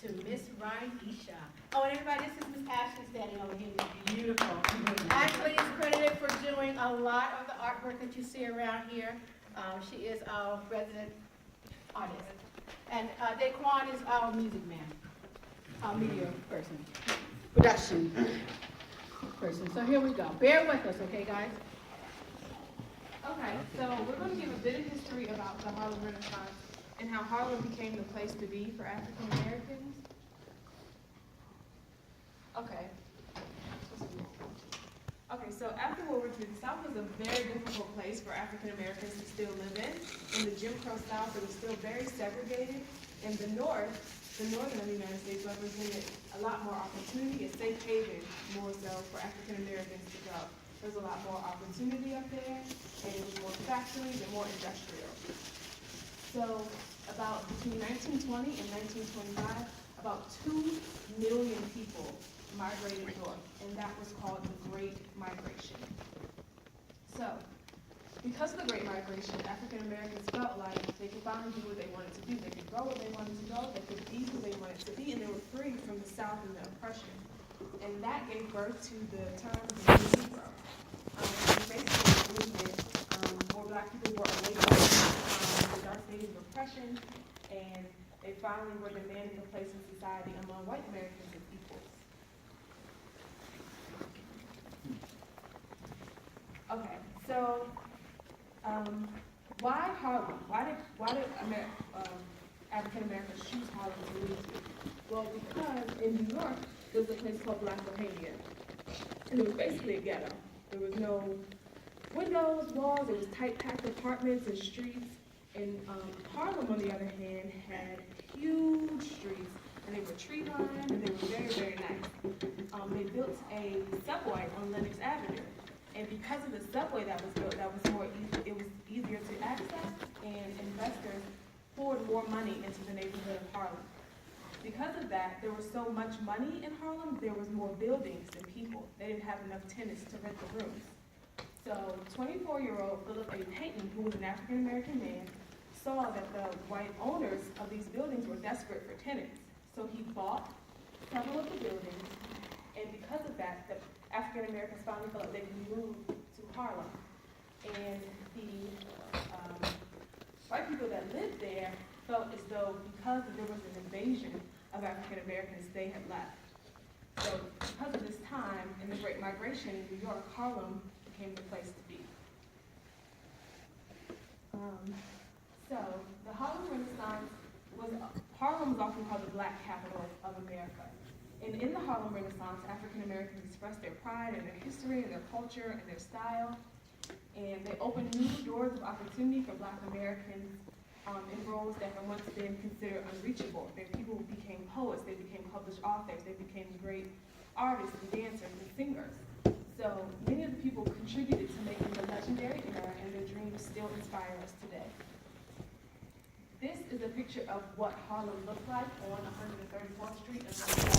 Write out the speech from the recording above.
to Miss Rhine-Isha. Oh, and everybody, this is Miss Ashley standing over here. Beautiful. Ashley is credited for doing a lot of the artwork that you see around here. She is our resident artist. And Daquan is our music man, our media person, production person. So here we go. Bear with us, okay, guys? Okay, so we're going to give a bit of history about the Harlem Renaissance and how Harlem became the place to be for African Americans. Okay. Okay, so after World War II, the South was a very difficult place for African Americans to still live in. In the Jim Crow South, it was still very segregated. In the North, the northern of the United States represented a lot more opportunity, a safe haven more so for African Americans to go. There's a lot more opportunity up there, and it was more factories and more industrial. So about between 1920 and 1925, about 2 million people migrated north, and that was called the Great Migration. So, because of the Great Migration, African Americans felt like they could finally do what they wanted to do. They could go where they wanted to go, they could be who they wanted to be, and they were free from the South and the oppression. And that gave birth to the term the New Negro. Basically, a movement where black people were awakened from the dark days of oppression, and they finally were demanding a place in society among white Americans as equals. Okay, so why Harlem? Why did African Americans choose Harlem to move to? Well, because in New York there was a place called Black Bohemia, and it was basically a ghetto. There was no windows, walls. It was tight packed apartments and streets. And Harlem, on the other hand, had huge streets, and they were tree lined, and they were very, very nice. They built a subway on Lenox Avenue. And because of the subway that was built, it was easier to access, and investors poured more money into the neighborhood of Harlem. Because of that, there was so much money in Harlem, there was more buildings than people. They didn't have enough tenants to rent the rooms. So 24-year-old Philip A. Payton, who was an African-American man, saw that the white owners of these buildings were desperate for tenants. So he bought several of the buildings, and because of that, the African Americans finally felt like they could move to Harlem. And the white people that lived there felt as though because there was an invasion of African Americans, they had left. So because of this time in the Great Migration in New York, Harlem became the place to be. So the Harlem Renaissance Harlem was often called the Black capital of America. And in the Harlem Renaissance, African Americans expressed their pride and their history and their culture and their style. And they opened new doors of opportunity for Black Americans in roles that had once been considered unreachable. People became poets, they became published authors, they became great artists and dancers and singers. So many of the people contributed to making the legendary era, and their dreams still inspire us today. This is a picture of what Harlem looked like on 134th Street in Montreal.